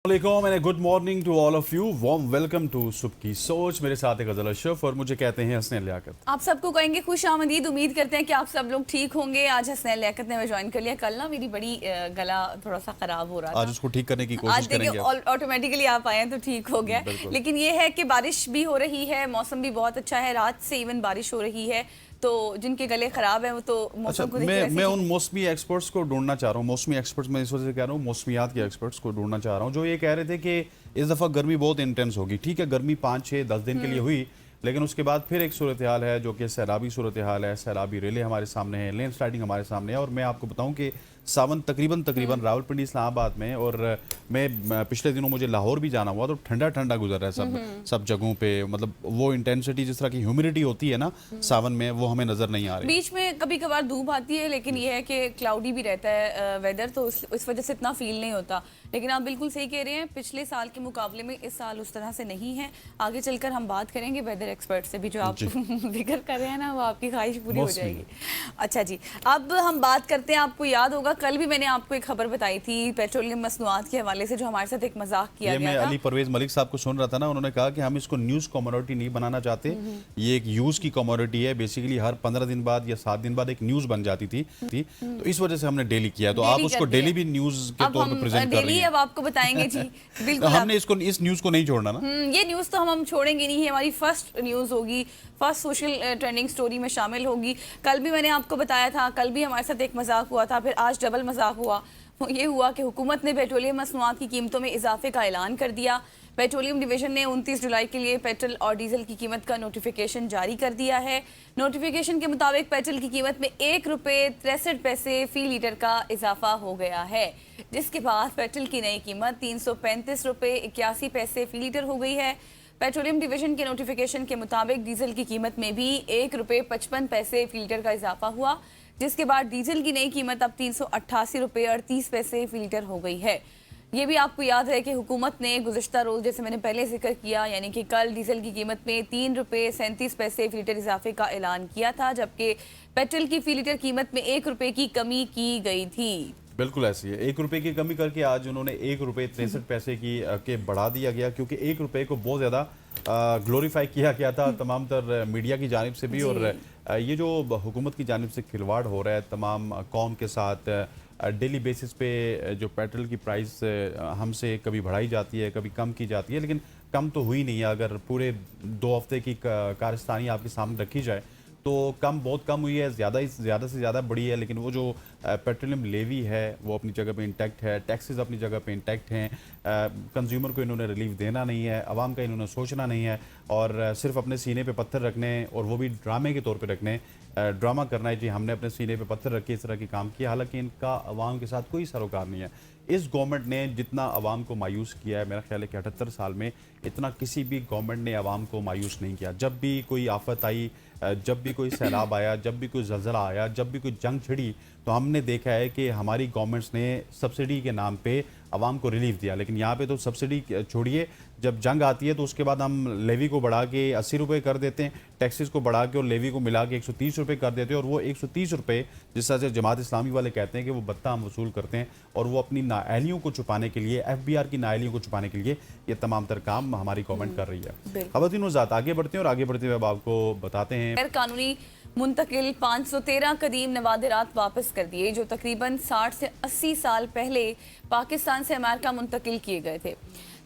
And good morning to all of you. Warm welcome to सुबह की सोच। मेरे साथ एक गजल अशरफ और मुझे कहते हैं हसनैन लियाकत। आप सबको कहेंगे खुश आमदीद। उम्मीद करते हैं कि आप सब लोग ठीक होंगे। आज हसनैन लियाकत ने हमें ज्वाइन कर लिया। कल ना मेरी बड़ी गला थोड़ा सा खराब हो रहा था। आज उसको ठीक करने की कोशिश आज देखिए करेंगे। ऑटोमेटिकली आप आए हैं तो ठीक हो गया। लेकिन ये है कि बारिश भी हो रही है, मौसम भी बहुत अच्छा है, रात से इवन बारिश हो रही है, तो जिनके गले खराब हैं वो तो मौसम को मैं उन मौसमी एक्सपर्ट्स को ढूंढना चाह रहा हूँ। मौसमी एक्सपर्ट्स, मैं इस वजह से कह रहा हूँ मौसमियात के एक्सपर्ट्स को ढूंढना चाह रहा हूँ जो ये कह रहे थे कि इस दफ़ा गर्मी बहुत इंटेंस होगी। ठीक है, गर्मी 5-6-10 दिन के लिए हुई, लेकिन उसके बाद फिर एक सूरत हाल है जो कि सैलाबी सूरत हाल है। सैलाबी रेले हमारे सामने है, लैंड स्लाइडिंग हमारे सामने है। और मैं आपको बताऊं कि सावन तकरीबन रावलपिंडी इस्लामाबाद में, और मैं पिछले दिनों मुझे लाहौर भी जाना हुआ तो ठंडा ठंडा गुजर रहा है सब जगहों पे। मतलब वो इंटेंसिटी, जिस तरह की ह्यूमिडिटी होती है ना सावन में, वो हमें नजर नहीं आ रही। बीच में कभी कभार धूप आती है, लेकिन ये है कि क्लाउडी भी रहता है वेदर, तो इस वजह से इतना फील नहीं होता। लेकिन आप बिल्कुल सही कह रहे हैं, पिछले साल के मुकाबले में इस साल उस तरह से नहीं है। आगे चलकर हम बात करेंगे वेदर एक्सपर्ट से भी, जो आप जिक्र कर रहे हैं ना, वो आपकी ख्वाहिश पूरी हो जाएगी। अच्छा जी, अब हम बात करते हैं। आपको याद होगा कल भी मैंने आपको एक खबर बताई थी पेट्रोलियम मसनूआत के हवाले से, जो हमारे साथ एक मजाक किया गया था। मैं अली परवेज मलिक साहब को सुन रहा था ना, उन्होंने कहा कि हम इसको न्यूज़ कमोडिटी नहीं बनाना चाहते, ये एक यूज़ की कमोडिटी है। बेसिकली हर 15 दिन बाद या 7 दिन बाद एक न्यूज़ बन जाती थी, तो इस वजह से हमने डेली किया। तो आप उसको डेली भी न्यूज़ के तौर पर प्रेजेंट कर रही हैं। अब आपको बताएंगे जी। बिल्कुल, हमने इसको, इस न्यूज़ को नहीं छोड़ना ना। ये न्यूज़ तो हम छोड़ेंगे नहीं, हमारी फर्स्ट न्यूज़ होगी, फर्स्ट सोशल ट्रेंडिंग स्टोरी में शामिल होगी। कल भी मैंने आपको बताया था, कल भी हमारे साथ एक मजाक हुआ था, फिर आज डबल मजाक हुआ। ये हुआ कि हुकूमत ने पेट्रोलियम मसनूआत की कीमतों में इजाफे का ऐलान कर दिया। पेट्रोलियम डिवीजन ने 29 जुलाई के लिए पेट्रोल और डीजल की कीमत का नोटिफिकेशन जारी कर दिया है। नोटिफिकेशन के मुताबिक पेट्रोल की कीमत में 1 रुपये 63 पैसे फी लीटर का इजाफा हो गया है, जिसके बाद पेट्रोल की नई कीमत 335 रुपये 81 पैसे फी लीटर हो गई है। पेट्रोलियम डिवीजन के नोटिफिकेशन के मुताबिक डीजल की कीमत में भी 1 रुपये 55 पैसे फी लीटर का इजाफा हुआ, जिसके बाद डीजल की नई कीमत अब 388 रुपये 38 पैसे फी लीटर हो गई है। ये भी आपको याद है कि हुकूमत ने गुज़श्ता रोज़, जैसे मैंने पहले जिक्र किया, यानी कि कल डीजल की कीमत में 3 रुपये 37 पैसे फी लीटर इजाफे का ऐलान किया था, जबकि पेट्रोल की फी लीटर कीमत में 1 रुपये की कमी की गई थी। बिल्कुल ऐसी है, 1 रुपये की कमी करके आज उन्होंने 1 रुपये 63 पैसे की के बढ़ा दिया गया, क्योंकि 1 रुपये को बहुत ज़्यादा ग्लोरीफाई किया गया था तमाम तर मीडिया की जानिब से भी। और ये जो हुकूमत की जानिब से खिलवाड़ हो रहा है तमाम कौम के साथ, डेली बेसिस पे जो पेट्रोल की प्राइस हमसे कभी बढ़ाई जाती है, कभी कम की जाती है, लेकिन कम तो हुई नहीं है। अगर पूरे 2 हफ्ते की कारस्तानी आपके सामने रखी जाए तो कम बहुत कम हुई है, ज़्यादा से ज़्यादा बढ़ी है। लेकिन वो जो पेट्रोलियम लेवी है वो अपनी जगह पे इंटैक्ट है, टैक्सेस अपनी जगह पे इंटैक्ट हैं। कंज्यूमर को इन्होंने रिलीफ देना नहीं है, आवाम का इन्होंने सोचना नहीं है, और सिर्फ अपने सीने पे पत्थर रखने, और वो भी ड्रामे के तौर पे रखने। ड्रामा करना है जी, हमने अपने सीने पे पत्थर रख के इस तरह के काम किया, हालांकि इनका आवाम के साथ कोई सरोकार नहीं है। इस गवर्नमेंट ने जितना आवाम को मायूस किया है, मेरा ख्याल है कि 78 साल में इतना किसी भी गवर्नमेंट ने आवाम को मायूस नहीं किया। जब भी कोई आफत आई, जब भी कोई सैलाब आया, जब भी कोई ज़लज़ला आया, जब भी कोई जंग छिड़ी, तो हमने देखा है कि हमारी गवर्नमेंट्स ने सब्सिडी के नाम पे आवाम को रिलीफ दिया। लेकिन यहाँ पे तो सब्सिडी छोड़िए, जब जंग आती है तो उसके बाद हम लेवी को बढ़ा के 80 रुपये कर देते हैं, टैक्सेस को बढ़ा के और लेवी को मिला के 130 रुपये कर देते हैं। और वो 130 रुपये, जिस तरह से जमात इस्लामी वाले कहते हैं कि वो भत्ता हम वसूल करते हैं, और वो अपनी नाअहलियों को छुपाने के लिए, FBR की नाअहलियों को छुपाने के लिए ये तमाम तर काम हमारी गवर्नमेंट कर रही है। ख़वातीन व ज़ात, आगे बढ़ते हैं और आगे बढ़ते हुए अब आपको बताते हैं गैर कानूनी मुंतकिल 513 कदीम नवादिरात वापस कर दिए, जो तकरीबन 60 से 80 साल पहले पाकिस्तान से अमेरिका मुंतकिल किए गए थे।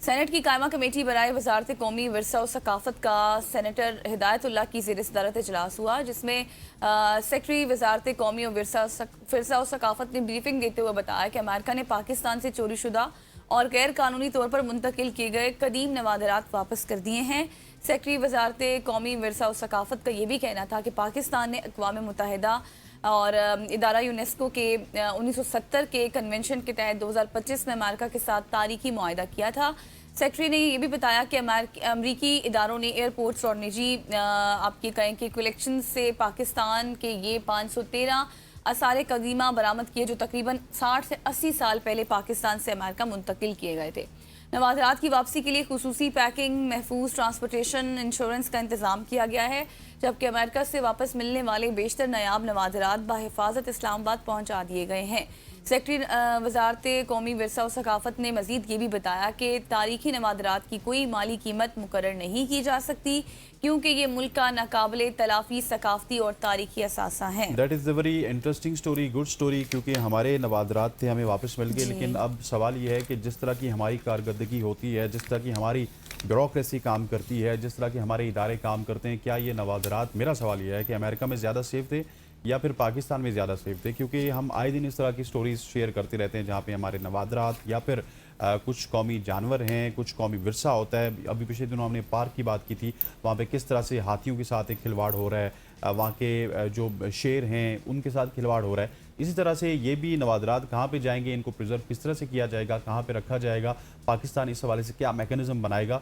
सेनेट की कायमा कमेटी बराए वजारत कौमी विरसा और सकाफत का सेनेटर हिदायतुल्लाह की ज़ेर सदारत इजलास हुआ, जिसमें सेक्रेटरी वजारत कौमी और विरसा और सकाफत ने ब्रीफिंग देते हुए बताया कि अमेरिका ने पाकिस्तान से चोरी शुदा और गैर कानूनी तौर पर मुंतकिल किए गए कदीम नवादिरात वापस कर दिए हैं। सेक्रेटरी वजारत कौमी विरसा और सकाफत का ये भी कहना था कि पाकिस्तान ने अक़वाम मुत्तहिदा और इदारा यूनेस्को के 1970 के कन्वेंशन के तहत 2025 में अमेरिका के साथ तारीखी मुआहदा किया था। सेक्रेटरी ने ये भी बताया कि अमरीकी इदारों ने एयरपोर्ट्स और निजी आपके कहें कि कलेक्शन से पाकिस्तान के ये 513 आसार कदीमा बरामद किए, जो तकरीबन 60 से 80 साल पहले पाकिस्तान से अमेरिका मुंतकिल किए गए थे। नवादिरात की वापसी के लिए खुसूसी पैकिंग, महफूज ट्रांसपोर्टेशन, इंश्योरेंस का इंतजाम किया गया है, जबकि अमेरिका से वापस मिलने वाले बेशतर नायाब नवादिरात बाहिफाजत इस्लामाबाद पहुंचा दिए गए हैं। सेक्रेटरी वजारत कौमी विरसा और सकाफत ने मजीद ये भी बताया कि तारीखी नवादरात की कोई माली कीमत मुकर्रर नहीं की जा सकती क्योंकि ये मुल्क का नाकाबिले तलाफी सकाफती और तारीखी असासा है। That is a very interesting story, good story, क्योंकि हमारे नवादरात थे हमें वापस मिल गए, लेकिन अब सवाल ये है कि जिस तरह की हमारी कारकर्दगी होती है, जिस तरह की हमारी ब्यूरोक्रेसी काम करती है, जिस तरह के हमारे इदारे काम करते हैं, क्या ये नवादरात, मेरा सवाल ये है कि अमेरिका में ज़्यादा सेफ थे या फिर पाकिस्तान में ज़्यादा सेफ थे? क्योंकि हम आए दिन इस तरह की स्टोरीज शेयर करते रहते हैं जहाँ पे हमारे नवादरात या फिर कुछ कौमी जानवर हैं, कुछ कौमी विरसा होता है। अभी पिछले दिनों हमने पार्क की बात की थी, वहाँ पे किस तरह से हाथियों के साथ एक खिलवाड़ हो रहा है, वहाँ के जो शेर हैं उनके साथ खिलवाड़ हो रहा है। इसी तरह से ये भी नवादरात कहाँ पे जाएंगे, इनको प्रिजर्व किस तरह से किया जाएगा, कहाँ पे रखा जाएगा, पाकिस्तान इस हवाले से क्या मैकेनिज्म बनाएगा,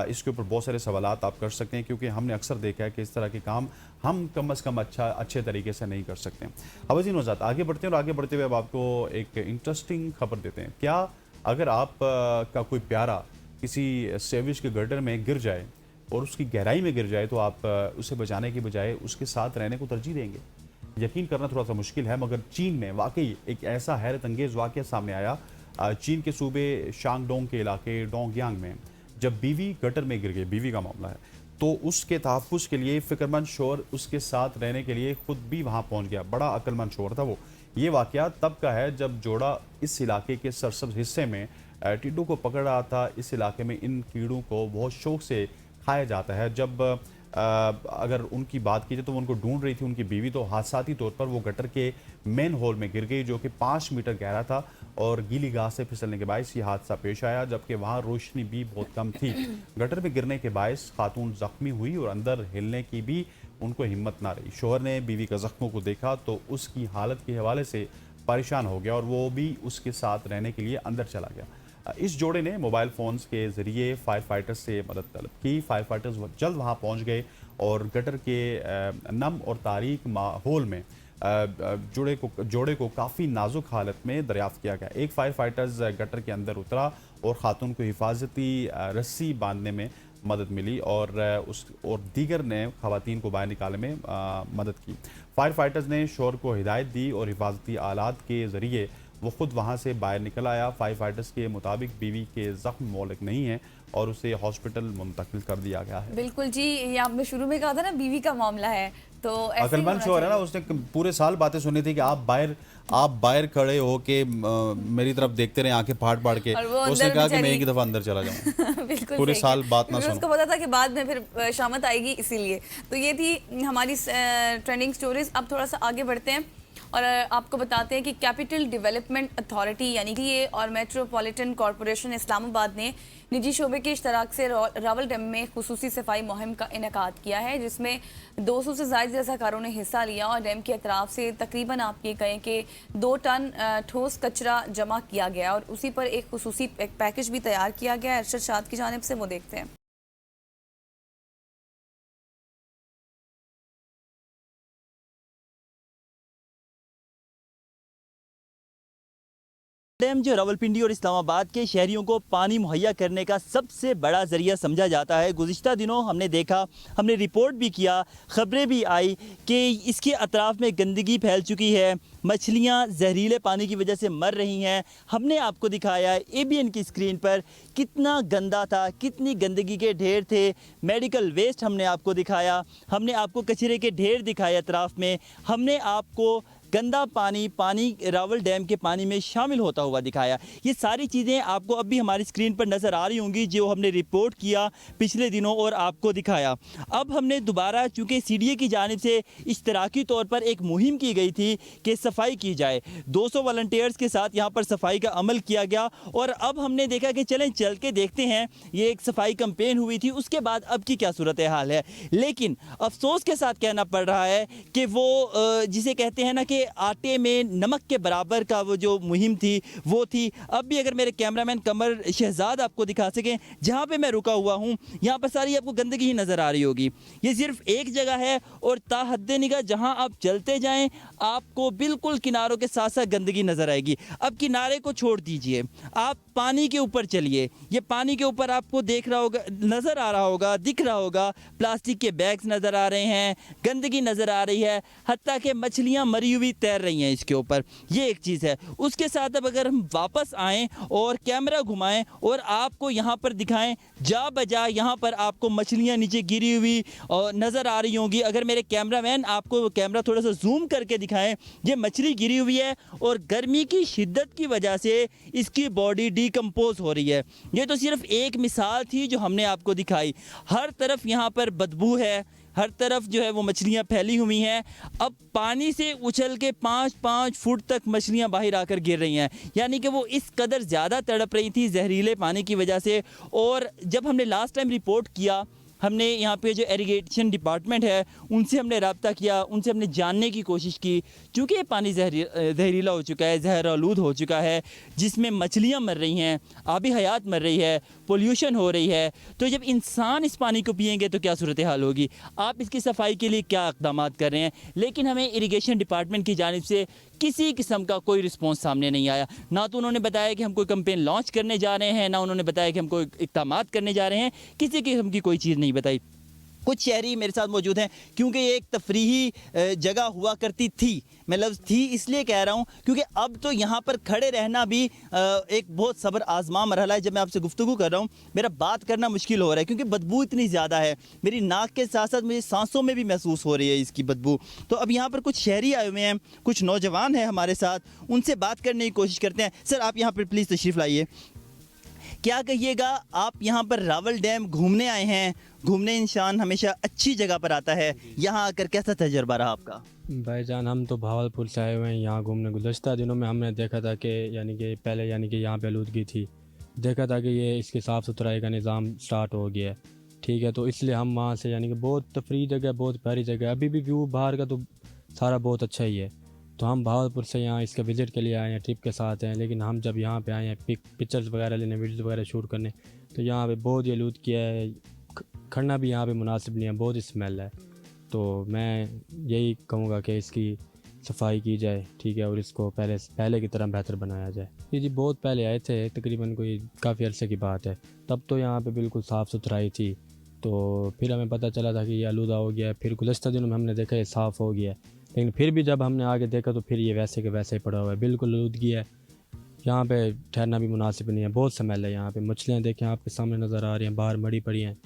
इसके ऊपर बहुत सारे सवालात आप कर सकते हैं, क्योंकि हमने अक्सर देखा है कि इस तरह के काम हम कम अज़ कम अच्छे तरीके से नहीं कर सकते। हवज़ीन वज़ात, आगे बढ़ते हैं और आगे बढ़ते हुए अब आपको एक इंटरेस्टिंग खबर देते हैं। क्या अगर आप का कोई प्यारा किसी सेविज के गटर में गिर जाए और उसकी गहराई में गिर जाए तो आप उसे बचाने के बजाय उसके साथ रहने को तरजीह देंगे? यकीन करना थोड़ा सा मुश्किल है, मगर चीन में वाकई एक ऐसा हैरत अंगेज़ वाक़या सामने आया। चीन के सूबे शांगडोंग के इलाके डोंगयांग में जब बीवी गटर में गिर गई, बीवी का मामला है, तो उसके तहफ़्फ़ुज़ के लिए फ़िक्रमंद शोहर उसके साथ रहने के लिए ख़ुद भी वहाँ पहुँच गया। बड़ा अक्लमंद शोहर था वो। ये वाक़या तब का है जब जोड़ा इस इलाके के सरसब्ज़ हिस्से में टिड्डों को पकड़ रहा था। इस इलाके में इन कीड़ों को बहुत शौक़ से खाया जाता है। जब अगर उनकी बात की जाए तो वो उनको ढूंढ रही थी उनकी बीवी, तो हादसाती तौर पर वो गटर के मेन होल में गिर गई जो कि 5 मीटर गहरा था और गीली घास से फिसलने के बायस ये हादसा पेश आया, जबकि वहाँ रोशनी भी बहुत कम थी। गटर में गिरने के बायस खातून जख्मी हुई और अंदर हिलने की भी उनको हिम्मत ना रही। शोहर ने बीवी का जख्मों को देखा तो उसकी हालत के हवाले से परेशान हो गया और वो भी उसके साथ रहने के लिए अंदर चला गया। इस जोड़े ने मोबाइल फ़ोन्स के ज़रिए फायर फाइटर्स से मदद तलब की। फायर फाइटर्स जल्द वहाँ पहुँच गए और गटर के नम और तारीक माहौल में जोड़े को काफ़ी नाजुक हालत में दरियाफ्त किया गया। एक फायर फाइटर्स गटर के अंदर उतरा और खातून को हिफाजती रस्सी बांधने में मदद मिली और दीगर ने खवातीन को बाहर निकालने में मदद की। फायर फाइटर्स ने शोहर को हिदायत दी और हिफाजती आलात के ज़रिए वो खुद वहाँ से बाहर निकल आया। फायर फाइटर्स के मुताबिक बीवी के जख्म मौलिक नहीं है और उसे हॉस्पिटल मुंतकिल कर दिया गया है। बिल्कुल जी, ये आपने शुरू में कहा था ना बीवी का मामला है, तो अकलमंद शोहर है ना, उसने पूरे साल बातें सुनी थी कि आप बाहर खड़े हो के मेरी तरफ देखते रहे आंखें फाड़ फाड़ के, उसने कहा कि मैं एक दफा अंदर चला जाऊं। बिल्कुल पूरे साल बात ना सुनो। उसको पता था कि बाद में फिर शामत आएगी, इसीलिए। तो ये थी हमारी ट्रेंडिंग स्टोरीज। अब थोड़ा सा आगे बढ़ते हैं और आपको बताते हैं कि कैपिटल डेवलपमेंट अथॉरिटी यानी कि ये और मेट्रोपॉलिटन कॉरपोरेशन इस्लामाबाद ने निजी शोबे के इश्तराक से रावल डैम में खुसूसी सफाई मुहिम का इनेकाद किया है, जिसमें 200 से ज़ायद रज़ाकारों ने हिस्सा लिया और डैम के अतराफ से तकरीबन आप ये कहें कि 2 टन ठोस कचरा जमा किया गया और उसी पर एक खुसूसी पैकेज भी तैयार किया गया है। अरशद शाद की जानिब से वो देखते हैं। डैम जो रावलपिंडी और इस्लामाबाद के शहरियों को पानी मुहैया करने का सबसे बड़ा ज़रिया समझा जाता है। गुज़िश्ता दिनों हमने देखा, हमने रिपोर्ट भी किया, ख़बरें भी आई कि इसके अतराफ़ में गंदगी फैल चुकी है, मछलियाँ जहरीले पानी की वजह से मर रही हैं। हमने आपको दिखाया ABN की स्क्रीन पर कितना गंदा था, कितनी गंदगी के ढेर थे। मेडिकल वेस्ट हमने आपको दिखाया, हमने आपको कचरे के ढेर दिखाए अतराफ़ में, हमने आपको गंदा पानी रावल डैम के पानी में शामिल होता हुआ दिखाया। ये सारी चीज़ें आपको अब भी हमारी स्क्रीन पर नज़र आ रही होंगी जो हमने रिपोर्ट किया पिछले दिनों और आपको दिखाया। अब हमने दोबारा, चूँकि CDA की जानिब से इश्तराकी तौर पर एक मुहिम की गई थी कि सफाई की जाए, 200 वॉलंटियर्स के साथ यहाँ पर सफाई का अमल किया गया और अब हमने देखा कि चलें चल के देखते हैं। ये एक सफाई कैंपेन हुई थी, उसके बाद अब की क्या सूरत हाल है। लेकिन अफसोस के साथ कहना पड़ रहा है कि वो जिसे कहते हैं ना कि आटे में नमक के बराबर का वो जो मुहिम थी वो थी। अब भी अगर मेरे कैमरामैन कमर शहजाद आपको दिखा सकें, जहाँ पे मैं रुका हुआ हूँ यहाँ पर सारी आपको गंदगी ही नज़र आ रही होगी। ये सिर्फ एक जगह है और ताहद्दे निगाह जहाँ आप चलते जाएं आपको बिल्कुल किनारों के साथ साथ गंदगी नज़र आएगी। अब किनारे को छोड़ दीजिए, आप पानी के ऊपर चलिए। ये पानी के ऊपर आपको देख रहा होगा, नज़र आ रहा होगा, दिख रहा होगा, प्लास्टिक के बैग्स नज़र आ रहे हैं, गंदगी नज़र आ रही है, हत्ता कि मछलियाँ मरी हुई हुई तैर रही हैं इसके ऊपर, ये एक चीज़ है। उसके साथ अब अगर हम वापस आएँ और कैमरा घुमाएं और आपको यहाँ पर दिखाएं, जा बजा यहाँ पर आपको मछलियाँ नीचे गिरी हुई नज़र आ रही होंगी। अगर मेरे कैमरामैन आपको कैमरा थोड़ा सा जूम करके दिखाएं, ये मछली गिरी हुई है और गर्मी की शिद्दत की वजह से इसकी बॉडी डिकम्पोज हो रही है। ये तो सिर्फ एक मिसाल थी जो हमने आपको दिखाई। हर तरफ यहाँ पर बदबू है, हर तरफ जो है वो मछलियाँ फैली हुई हैं। अब पानी से उछल के 5-5 फुट तक मछलियाँ बाहर आकर गिर रही हैं, यानी कि वो इस कदर ज़्यादा तड़प रही थी जहरीले पानी की वजह से। और जब हमने लास्ट टाइम रिपोर्ट किया, हमने यहाँ पे जो इरिगेशन डिपार्टमेंट है उनसे हमने रब्ता किया, उनसे हमने जानने की कोशिश की, क्योंकि ये पानी जहरीला हो चुका है, जहर आलूद हो चुका है, जिसमें मछलियाँ मर रही हैं, आबी हयात मर रही है, पोल्यूशन हो रही है। तो जब इंसान इस पानी को पिएंगे तो क्या सूरत हाल होगी? आप इसकी सफाई के लिए क्या इक़दाम कर रहे हैं? लेकिन हमें इरिगेशन डिपार्टमेंट की जानिब से किसी किस्म का कोई रिस्पॉन्स सामने नहीं आया। ना तो उन्होंने बताया कि हम कोई कैंपेन लॉन्च करने जा रहे हैं, ना उन्होंने बताया कि हम कोई इक़दाम करने जा रहे हैं, किसी किस्म की कोई चीज़ नहीं बताई। कुछ शहरी मेरे साथ मौजूद हैं, क्योंकि ये एक तफरीही जगह हुआ करती थी। मैं लफ्ज़ थी इसलिए कह रहा हूँ क्योंकि अब तो यहाँ पर खड़े रहना भी एक बहुत सब्र आजमा मरहला है। जब मैं आपसे गुफ्तगू कर रहा हूँ, मेरा बात करना मुश्किल हो रहा है क्योंकि बदबू इतनी ज़्यादा है। मेरी नाक के साथ साथ मुझे सांसों में भी महसूस हो रही है इसकी बदबू। तो अब यहाँ पर कुछ शहरी आए हुए हैं, कुछ नौजवान हैं हमारे साथ, उनसे बात करने की कोशिश करते हैं। सर, आप यहाँ पर प्लीज़ तशरीफ़ लाइए। क्या कहिएगा, आप यहाँ पर रावल डैम घूमने आए हैं। घूमने इंसान हमेशा अच्छी जगह पर आता है, यहाँ आकर कैसा तजर्बा रहा आपका? भाईजान, हम तो भावलपुर से आए हुए हैं यहाँ घूमने। गुज़श्ता दिनों में हमने देखा था कि पहले यहाँ पे आलूदगी थी, देखा था कि ये इसकी साफ़ सुथराई का निज़ाम स्टार्ट हो गया है, ठीक है। तो इसलिए हम वहाँ से बहुत तफरी जगह, बहुत प्यारी जगह, अभी भी व्यू बाहर का तो सारा बहुत अच्छा ही है। तो हम भावलपुर से यहाँ इसके विज़िट के लिए आए हैं, ट्रिप के साथ हैं। लेकिन हम जब यहाँ पे आए हैं पिक्चर्स वगैरह लेने, वीडियोज़ वगैरह शूट करने, तो यहाँ पे बहुत ही आलूद किया है, खड़ना भी यहाँ पे मुनासिब नहीं है, बहुत ही स्मेल है। तो मैं यही कहूँगा कि इसकी सफाई की जाए, ठीक है, और इसको पहले की तरह बेहतर बनाया जाए। ये जी बहुत पहले आए थे, तकरीबन कोई काफ़ी अरसे की बात है, तब तो यहाँ पे बिल्कुल साफ़ सुथराई थी। तो फिर हमें पता चला था कि ये आलूदा हो गया है। फिर गुज़श्ता दिनों में हमने देखा ये साफ़ हो गया है, लेकिन फिर भी जब हमने आगे देखा तो फिर ये वैसे के वैसे ही पड़ा हुआ है, बिल्कुल आलूदगी है। यहाँ पे ठहरना भी मुनासिब नहीं है, बहुत स्मेल है यहाँ पे। मछलियाँ देखें आपके सामने नज़र आ रही हैं, बाहर मड़ी पड़ी हैं।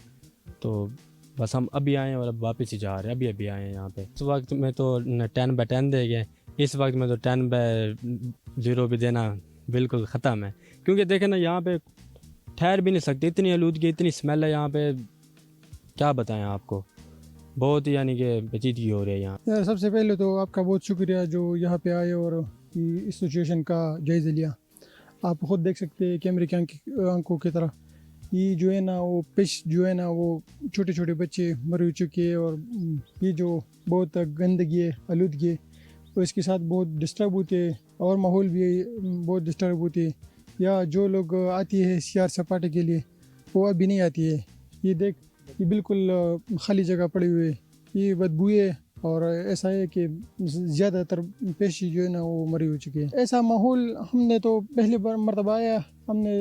तो बस हम अभी आए हैं और अब वापस ही जा रहे हैं, अभी आए हैं यहाँ पे। इस वक्त में तो 10/10 दे गए, इस वक्त में तो 10/0 भी देना बिल्कुल ख़त्म है, क्योंकि देखें ना यहाँ पे ठहर भी नहीं सकते, इतनी आलूदगी, इतनी स्मेल है यहाँ पे, क्या बताएं आपको। बहुत कि पेचीदगी हो रही है यहाँ। यार, सबसे पहले तो आपका बहुत शुक्रिया जो यहाँ पे आए और इस सिचुएशन का जायज़ा लिया। आप ख़ुद देख सकते हैं कैमरे की आंखों की तरह, ये जो है ना वो फिश जो है ना वो छोटे छोटे बच्चे मर चुके हैं, और ये जो बहुत गंदगी है, आलूदगी है, तो इसके साथ बहुत डिस्टर्ब होते हैं और माहौल भी बहुत डिस्टर्ब होते हैं। या जो लोग आती है सैर सपाटे के लिए, वो अभी नहीं आती है। ये देख, ये बिल्कुल खाली जगह पड़ी हुई है, ये बदबू है, और ऐसा है कि ज़्यादातर पेशी जो है ना वो मरी हो चुकी है। ऐसा माहौल हमने तो पहली बार मरतबा आया, हमने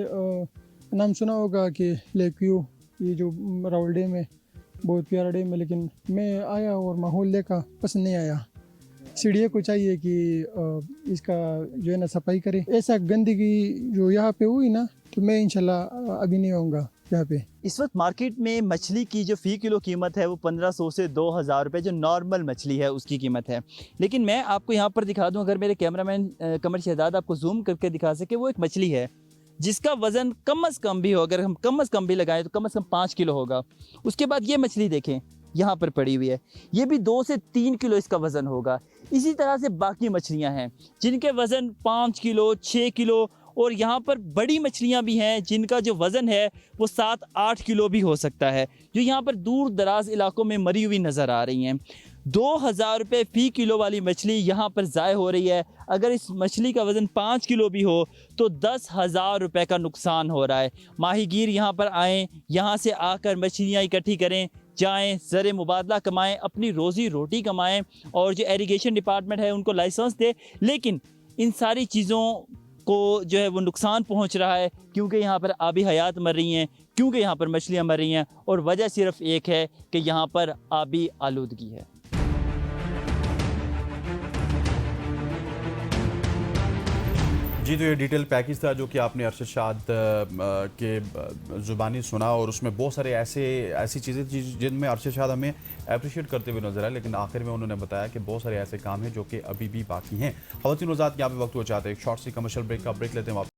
नाम सुना होगा कि लेक व्यू, ये जो रावल डैम है, बहुत प्यारा डैम है, लेकिन मैं आया और माहौल देखा, पसंद नहीं आया। सीढ़ियों को चाहिए कि इसका जो है ना सफाई करे। ऐसा गंदगी जो यहाँ पे हुई ना, तो मैं इंशाल्लाह अभी नहीं आऊँगा यहाँ पे। इस वक्त मार्केट में मछली की जो फ़ी किलो कीमत है वो 1500 से 2000 रुपये जो नॉर्मल मछली है उसकी कीमत है। लेकिन मैं आपको यहाँ पर दिखा दूँ, अगर मेरे कैमरामैन कमर शहजाद आपको जूम करके दिखा सके, वो एक मछली है जिसका वज़न कम अज़ कम भी हो, अगर हम कम अज़ कम भी लगाएं तो कम अज़ कम 5 किलो होगा। उसके बाद ये मछली देखें यहाँ पर पड़ी हुई है, ये भी 2 से 3 किलो इसका वज़न होगा। इसी तरह से बाकी मछलियाँ हैं जिनके वज़न 5 किलो, 6 किलो, और यहाँ पर बड़ी मछलियाँ भी हैं जिनका जो वज़न है वो 7-8 किलो भी हो सकता है, जो यहाँ पर दूर दराज इलाकों में मरी हुई नज़र आ रही हैं। 2000 रुपये फ़ी किलो वाली मछली यहाँ पर ज़ाय हो रही है। अगर इस मछली का वज़न 5 किलो भी हो तो 10,000 रुपये का नुकसान हो रहा है। माहीगीर यहाँ पर आएँ, यहाँ से आकर मछलियाँ इकट्ठी करें, जाएँ, ज़र मुबादला कमाएँ, अपनी रोज़ी रोटी कमाएँ, और जो इरिगेशन डिपार्टमेंट है उनको लाइसेंस दे। लेकिन इन सारी चीज़ों को जो है वो नुकसान पहुंच रहा है, क्योंकि यहाँ पर आबी हयात मर रही हैं, क्योंकि यहाँ पर मछलियाँ मर रही हैं, और वजह सिर्फ एक है कि यहाँ पर आबी आलूदगी है। जी, तो ये डिटेल पैकेज था जो कि आपने अरशद शाद के ज़ुबानी सुना, और उसमें बहुत सारे ऐसी चीज़ें थी जिनमें अरशद शाद हमें अप्रिशिएट करते हुए नजर आए, लेकिन आखिर में उन्होंने बताया कि बहुत सारे ऐसे काम हैं जो कि अभी भी बाकी हैं। ख़वातीन और हज़रात, यहाँ पे वक्त हो जाता है एक शॉर्ट सी कमर्शियल ब्रेक का। ब्रेक लेते हैं, वापस